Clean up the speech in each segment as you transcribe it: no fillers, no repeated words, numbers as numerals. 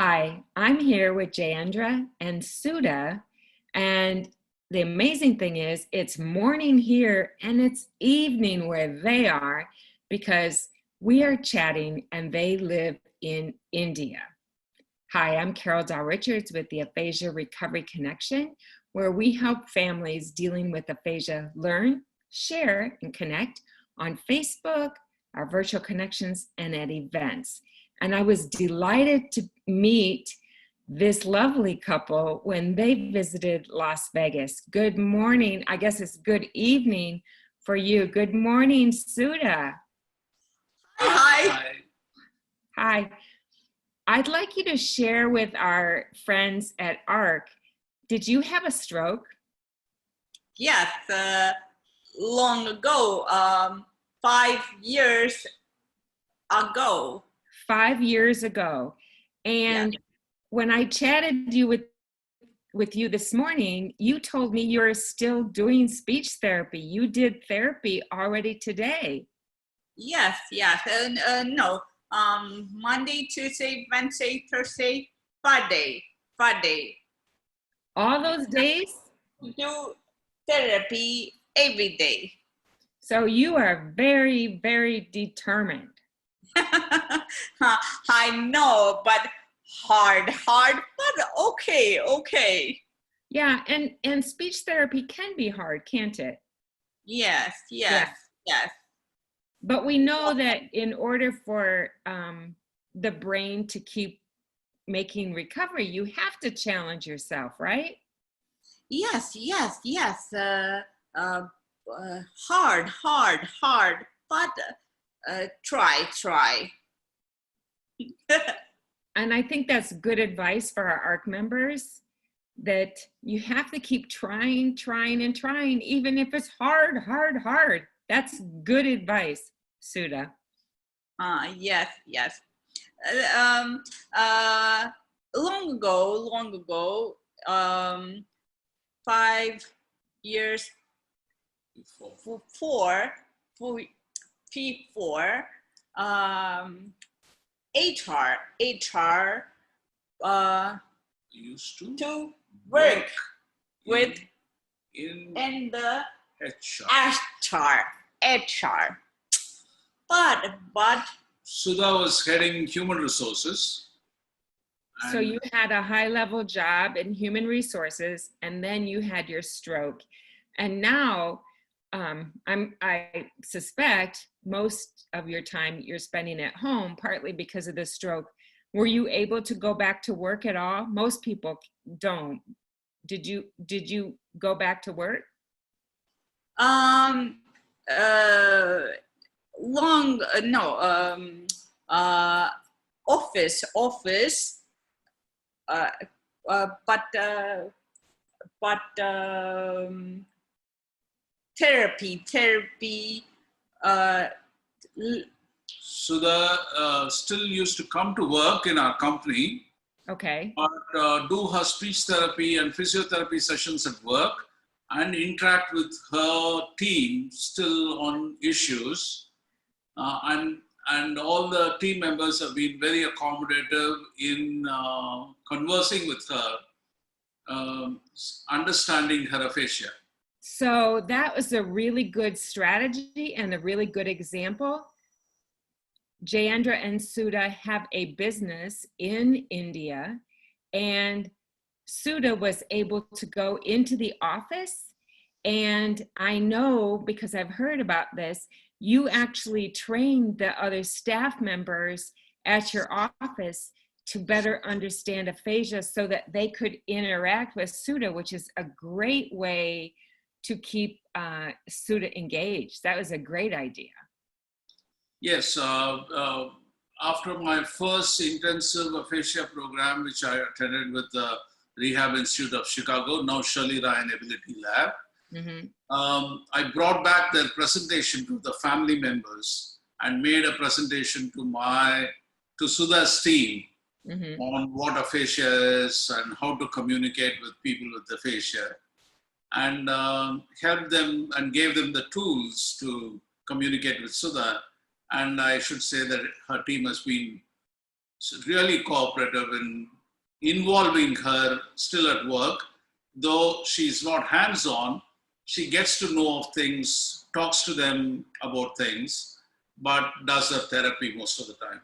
Hi, I'm here with Jayendra and Sudha, and the amazing thing is it's morning here and it's evening where they are because we are chatting and they live in India. Hi, I'm Carol Dahl Richards with the Aphasia Recovery Connection, where we help families dealing with aphasia learn, share, and connect on Facebook, our virtual connections, and at events. And I was delighted to meet this lovely couple when they visited Las Vegas. Good morning. I guess it's good evening for you. Good morning, Sudha. Hi. Hi. I'd like you to share with our friends at ARC, did you have a stroke? Yes, long ago, 5 years ago. 5 years ago. And when I chatted with you this morning, you told me you're still doing speech therapy. You did therapy already today. Yes. No. Monday, Tuesday, Wednesday, Thursday, Friday. All those days? Do therapy every day. So you are very, very determined. I know, but hard, but okay. Yeah, and speech therapy can be hard, can't it? Yes. But we know that in order for the brain to keep making recovery, you have to challenge yourself, right? Yes. Hard, but try. And I think that's good advice for our ARC members, that you have to keep trying, even if it's hard. That's good advice, Sudha. Yes. Long ago, 5 years before, HR used to work with in the HR. HR. But Sudha was heading human resources. So you had a high-level job in human resources, and then you had your stroke. And now I suspect most of your time you're spending at home, partly because of the stroke. Were you able to go back to work at all? Most people don't. Did you go back to work? Office, but therapy. Sudha still used to come to work in our company. Okay. But do her speech therapy and physiotherapy sessions at work and interact with her team still on issues. And all the team members have been very accommodative in conversing with her, understanding her aphasia. So that was a really good strategy and a really good example. Jayendra and Sudha have a business in India, and Sudha was able to go into the office. And I know, because I've heard about this, you actually trained the other staff members at your office to better understand aphasia so that they could interact with Sudha, which is a great way to keep Sudha engaged. That was a great idea. Yes, after my first intensive aphasia program, which I attended with the Rehab Institute of Chicago, now Shirley Ryan Ability Lab, I brought back their presentation to the family members and made a presentation to Sudha's team on what aphasia is and how to communicate with people with aphasia, and helped them and gave them the tools to communicate with Sudha. And I should say that her team has been really cooperative in involving her still at work. Though she's not hands-on, she gets to know of things, talks to them about things, but does her therapy most of the time.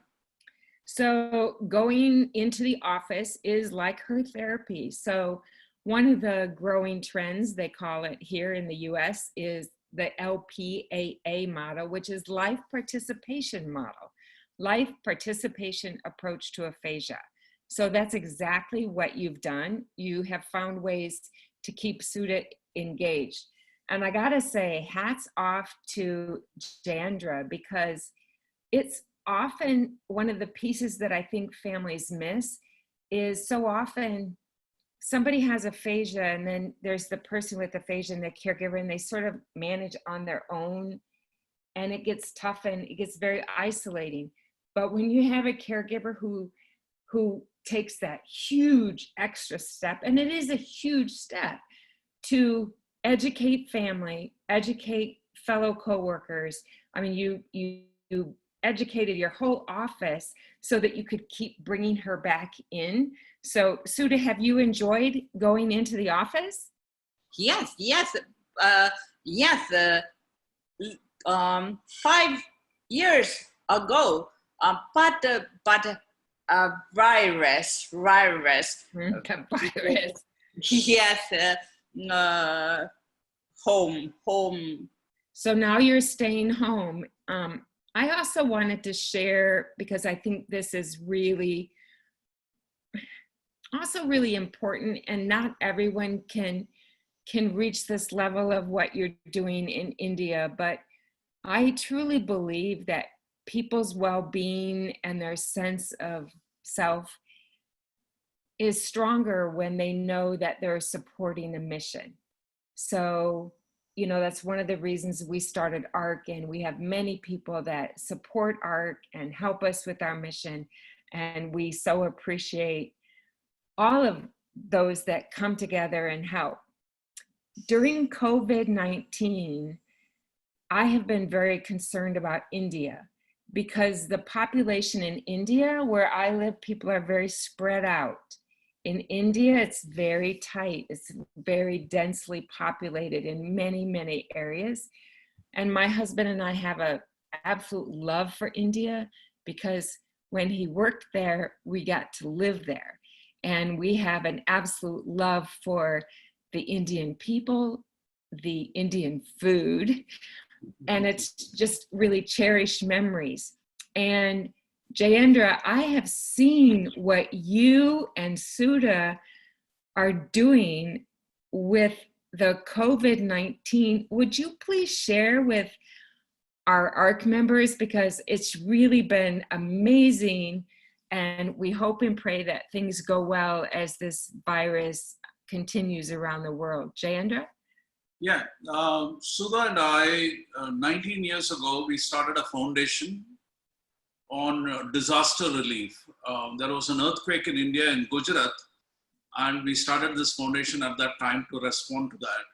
So going into the office is like her therapy. So one of the growing trends, they call it here in the US, is the LPAA model, which is life participation model, life participation approach to aphasia. So that's exactly what you've done. You have found ways to keep Sudha engaged. And I gotta say, hats off to Jayendra, because it's often one of the pieces that I think families miss is so often somebody has aphasia and then there's the person with aphasia and the caregiver, and they sort of manage on their own, and it gets tough and it gets very isolating. But when you have a caregiver who takes that huge extra step, and it is a huge step, to educate family, educate fellow coworkers. I mean, you educated your whole office so that you could keep bringing her back in. So Sudha, have you enjoyed going into the office? Yes. 5 years ago, but virus. The virus. Yes, home. So now you're staying home. I also wanted to share, because I think this is really important, and not everyone can reach this level of what you're doing in India, but I truly believe that people's well-being and their sense of self is stronger when they know that they're supporting a mission. So, you know, that's one of the reasons we started ARC, and we have many people that support ARC and help us with our mission. And we so appreciate all of those that come together and help. During COVID-19, I have been very concerned about India, because the population in India, where I live, people are very spread out. In India, it's very tight. It's very densely populated in many, many areas. And my husband and I have an absolute love for India, because when he worked there, we got to live there. And we have an absolute love for the Indian people, the Indian food, and it's just really cherished memories. And Jayendra, I have seen what you and Sudha are doing with the COVID-19. Would you please share with our ARC members, because it's really been amazing, and we hope and pray that things go well as this virus continues around the world. Jayendra? Yeah, Sudha and I, 19 years ago, we started a foundation on disaster relief. There was an earthquake in India, in Gujarat, and we started this foundation at that time to respond to that.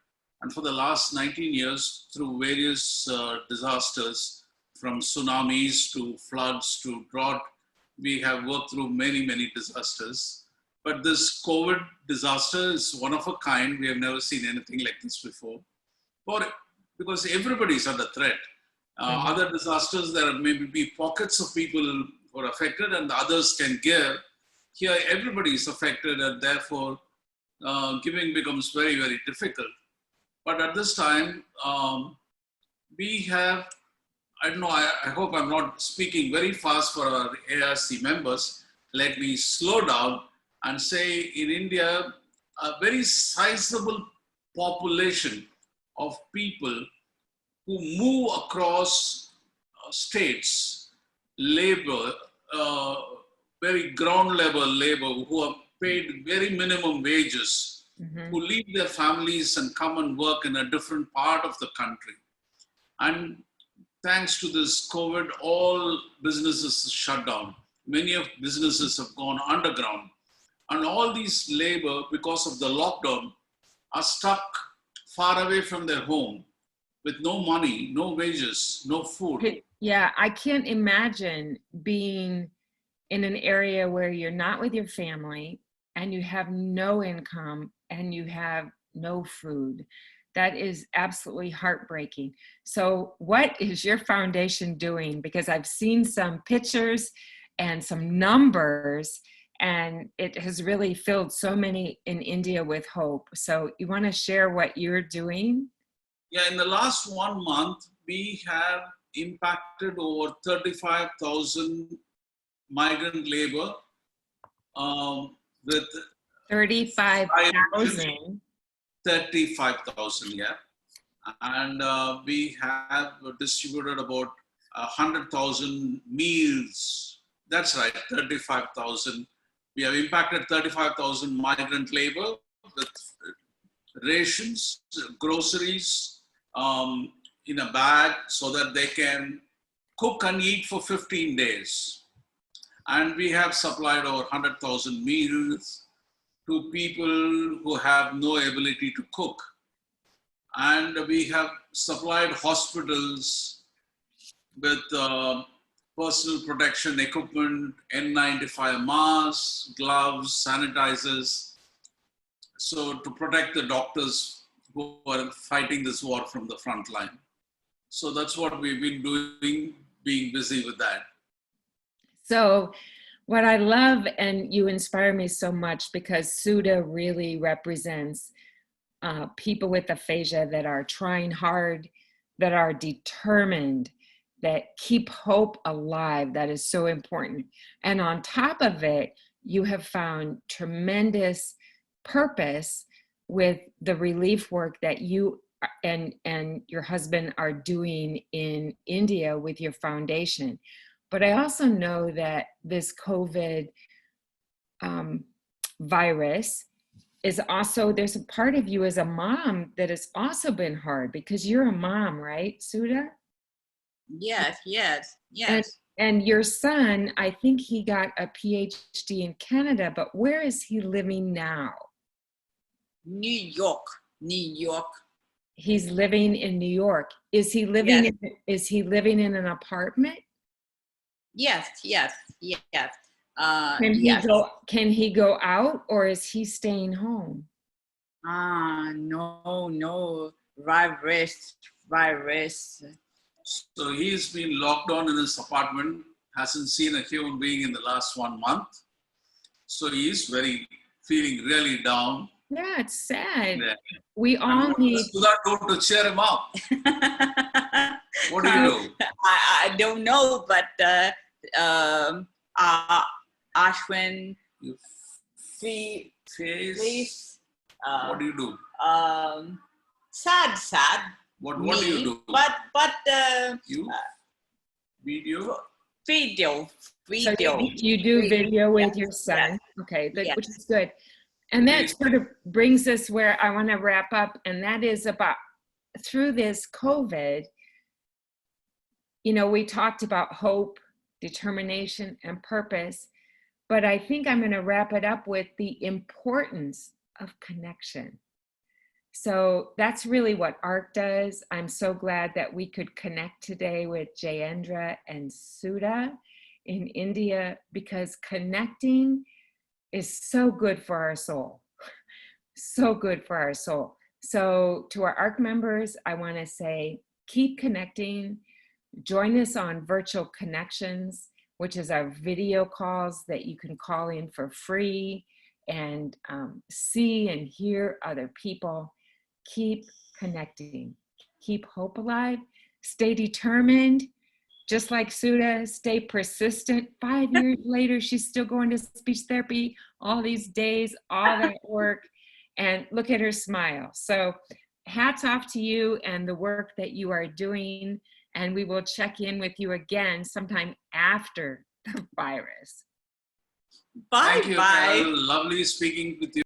And for the last 19 years, through various disasters, from tsunamis to floods to drought, we have worked through many, many disasters. But this COVID disaster is one of a kind. We have never seen anything like this before. Because everybody is under threat. Other disasters, there may be pockets of people who are affected and the others can give. Here, everybody is affected, and therefore giving becomes very, very difficult. But at this time, we have, I don't know, I hope I'm not speaking very fast for our ARC members. Let me slow down and say, in India, a very sizable population of people who move across states, labor, very ground level labor, who are paid very minimum wages, who leave their families and come and work in a different part of the country. And thanks to this COVID, all businesses shut down. Many of businesses have gone underground. And all these labor, because of the lockdown, are stuck far away from their home with no money, no wages, no food. Yeah, I can't imagine being in an area where you're not with your family and you have no income and you have no food. That is absolutely heartbreaking. So what is your foundation doing? Because I've seen some pictures and some numbers, and it has really filled so many in India with hope. So you want to share what you're doing? Yeah, in the last 1 month, we have impacted over 35,000 migrant labor with 35,000. 35,000, yeah. And we have distributed about 100,000 meals. That's right, 35,000. We have impacted 35,000 migrant labor with rations, groceries in a bag so that they can cook and eat for 15 days. And we have supplied over 100,000 meals to people who have no ability to cook. And we have supplied hospitals with personal protection equipment, N95 masks, gloves, sanitizers, so to protect the doctors who are fighting this war from the front line. So that's what we've been doing, being busy with that. So what I love, and you inspire me so much, because Sudha really represents people with aphasia that are trying hard, that are determined, that keep hope alive. That is so important. And on top of it, you have found tremendous purpose with the relief work that you and your husband are doing in India with your foundation. But I also know that this COVID virus is also, there's a part of you as a mom that has also been hard, because you're a mom, right, Sudha? Yes, yes, yes. And your son, I think he got a PhD in Canada, but where is he living now? New York, New York. He's living in New York. Is he living Yes. is he living in an apartment? Yes, yes, yes. Yes. Can he go out, or is he staying home? No, virus. So he's been locked down in his apartment, hasn't seen a human being in the last 1 month. So he's feeling really down. Yeah, it's sad. Yeah. We all What need. does Sudha do to cheer him up? What do you do? I don't know, but Ashwin, You please, what do you do? sad. What do you do? But You video? video. So you do video with your son. Okay, Yes. which is good. And that sort of brings us where I want to wrap up, and that is about, through this COVID, you know, we talked about hope, determination, and purpose, but I think I'm going to wrap it up with the importance of connection. So that's really what ARC does. I'm so glad that we could connect today with Jayendra and Sudha in India, because connecting is so good for our soul. So good for our soul. So to our ARC members, I want to say, keep connecting. Join us on Virtual Connections, which is our video calls that you can call in for free and see and hear other people. Keep connecting. Keep hope alive. Stay determined. Just like Sudha, stay persistent. 5 years later, she's still going to speech therapy all these days, all that work, and look at her smile. So hats off to you and the work that you are doing, and we will check in with you again sometime after the virus. Bye. Thank you, Carol. Lovely speaking with you.